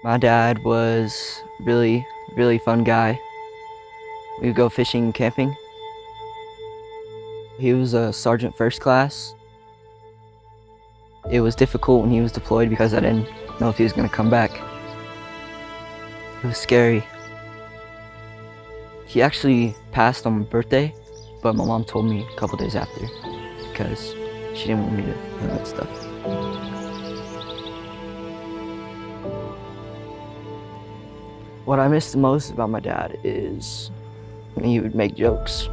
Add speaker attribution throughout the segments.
Speaker 1: My dad was really fun guy. We would go fishing and camping. He was a sergeant first class. It was difficult when he was deployed because I didn't know if he was going to come back. It was scary. He actually passed on my birthday, but my mom told me a couple days after because she didn't want me to know that stuff. What I miss the most about my dad is when he would make jokes.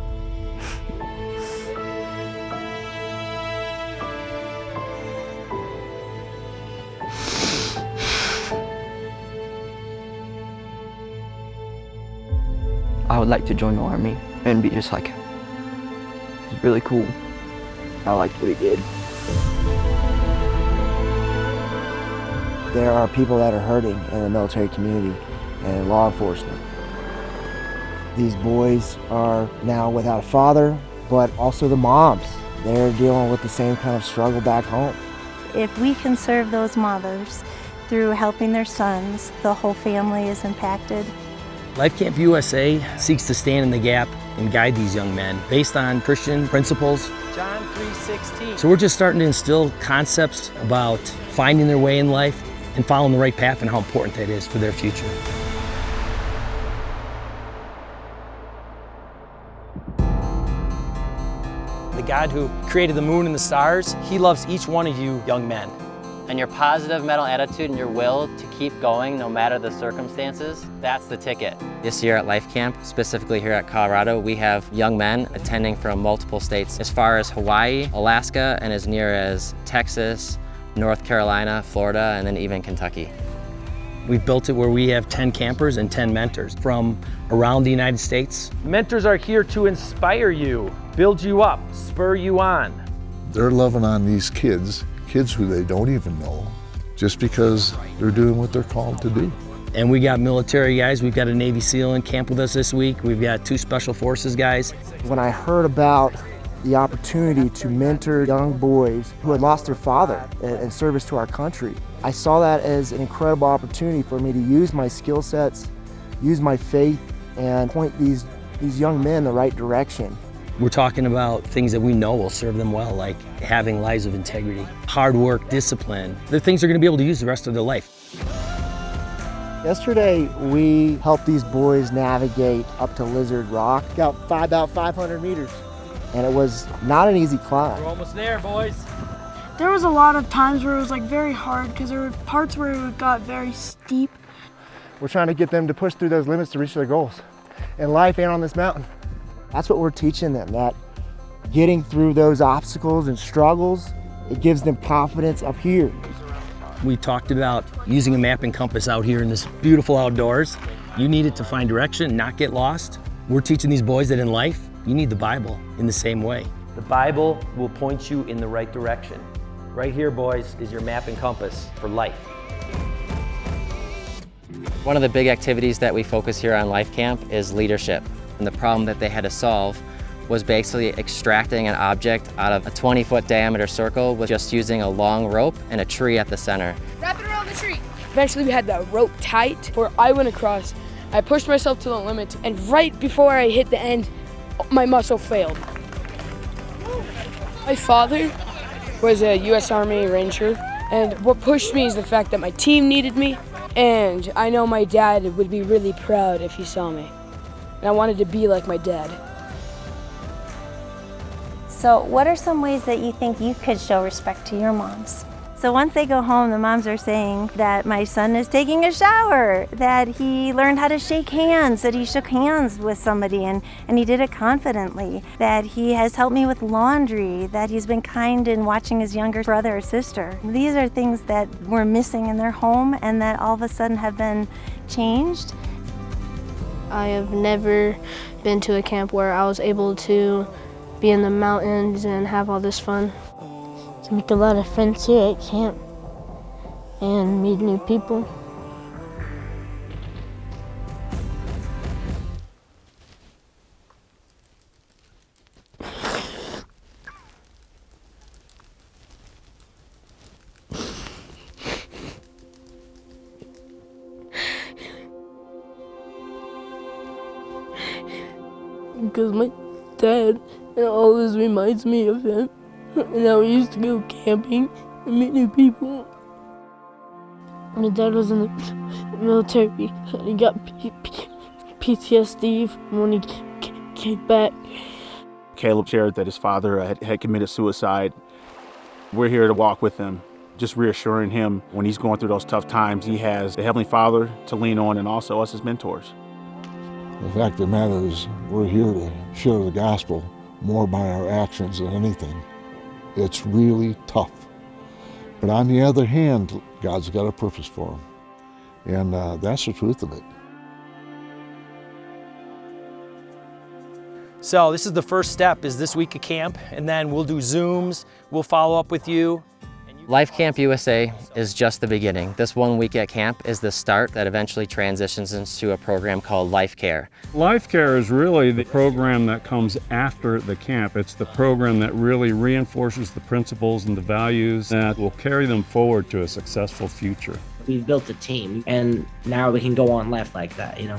Speaker 1: I would like to join the Army and be just like him. He's really cool. I liked what he did.
Speaker 2: There are people that are hurting in the military community and law enforcement. These boys are now without a father, but also the moms. They're dealing with the same kind of struggle back home.
Speaker 3: If we can serve those mothers through helping their sons, the whole family is impacted.
Speaker 4: LifeCampUSA seeks to stand in the gap and guide these young men based on Christian principles.
Speaker 5: John 3:16.
Speaker 4: So we're just starting to instill concepts about finding their way in life and following the right path and how important that is for their future. The God who created the moon and the stars, He loves each one of you young men.
Speaker 5: And your positive mental attitude and your will to keep going no matter the circumstances, that's the ticket.
Speaker 6: This year at Life Camp, specifically here at Colorado, we have young men attending from multiple states as far as Hawaii, Alaska, and as near as Texas, North Carolina, Florida, and then even Kentucky.
Speaker 4: We've built it where we have 10 campers and 10 mentors from around the United States.
Speaker 7: Mentors are here to inspire you, build you up, spur you on.
Speaker 8: They're loving on these kids who they don't even know, just because they're doing what they're called to do.
Speaker 4: And we got military guys. We've got a Navy SEAL in camp with us this week. We've got 2 Special Forces guys.
Speaker 2: When I heard about the opportunity to mentor young boys who had lost their father in service to our country, I saw that as an incredible opportunity for me to use my skill sets, use my faith, and point these young men in the right direction.
Speaker 4: We're talking about things that we know will serve them well, like having lives of integrity, hard work, discipline. They're things they're going to be able to use the rest of their life.
Speaker 2: Yesterday, we helped these boys navigate up to Lizard Rock, about 500 meters. And it was not an easy climb.
Speaker 7: We're almost there, boys.
Speaker 9: There was a lot of times where it was like very hard because there were parts where it got very steep.
Speaker 2: We're trying to get them to push through those limits to reach their goals in life and on this mountain. That's what we're teaching them, that getting through those obstacles and struggles, it gives them confidence up here.
Speaker 4: We talked about using a map and compass out here in this beautiful outdoors. You need it to find direction, not get lost. We're teaching these boys that in life, you need the Bible in the same way.
Speaker 7: The Bible will point you in the right direction. Right here, boys, is your map and compass for life.
Speaker 6: One of the big activities that we focus here on Life Camp is leadership. And the problem that they had to solve was basically extracting an object out of a 20-foot diameter circle with just using a long rope and a tree at the center.
Speaker 10: Wrap it around the tree. Eventually we had the rope tight where I went across. I pushed myself to the limit, and right before I hit the end, my muscle failed. My father was a U.S. Army Ranger, and what pushed me is the fact that my team needed me, and I know my dad would be really proud if he saw me. And I wanted to be like my dad.
Speaker 3: So what are some ways that you think you could show respect to your moms? So once they go home, the moms are saying that my son is taking a shower, that he learned how to shake hands, that he shook hands with somebody and he did it confidently, that he has helped me with laundry, that he's been kind in watching his younger brother or sister. These are things that were missing in their home and that all of a sudden have been changed.
Speaker 11: I have never been to a camp where I was able to be in the mountains and have all this fun. To make a lot of friends here at camp and meet new people. because my dad and all this reminds me of him and how he used to go camping and meet new people. My dad was in the military and he got PTSD when he came back.
Speaker 12: Caleb shared that his father had committed suicide. We're here to walk with him, just reassuring him when he's going through those tough times, he has the Heavenly Father to lean on and also us as mentors.
Speaker 8: The fact of the matter is, we're here to share the gospel more by our actions than anything. It's really tough. But on the other hand, God's got a purpose for them. And that's the truth of it.
Speaker 4: So this is the first step, is this week of camp, and then we'll do Zooms, we'll follow up with you.
Speaker 6: LifeCampUSA is just the beginning. This 1 week at camp is the start that eventually transitions into a program called Life Care.
Speaker 13: Life Care is really the program that comes after the camp. It's the program that really reinforces the principles and the values that will carry them forward to a successful future.
Speaker 14: We've built a team, and now we can go on life like that, you know.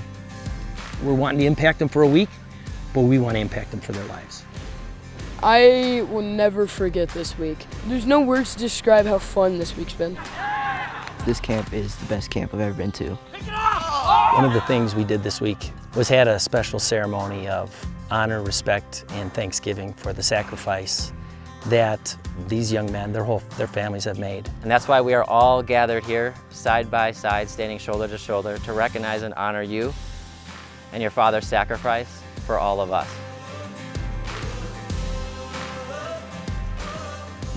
Speaker 4: We're wanting to impact them for a week, but we want to impact them for their lives.
Speaker 10: I will never forget this week. There's no words to describe how fun this week's been.
Speaker 1: This camp is the best camp I've ever been to.
Speaker 4: One of the things we did this week was had a special ceremony of honor, respect, and thanksgiving for the sacrifice that these young men, their families have made.
Speaker 6: And that's why we are all gathered here, side by side, standing shoulder to shoulder, to recognize and honor you and your father's sacrifice for all of us.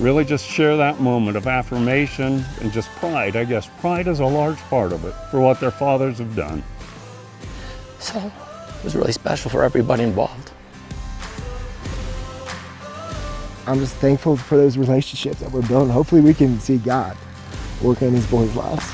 Speaker 13: Really just share that moment of affirmation and just pride. I guess pride is a large part of it for what their fathers have done.
Speaker 4: So it was really special for everybody involved.
Speaker 2: I'm just thankful for those relationships that we're building. Hopefully we can see God working in these boys' lives.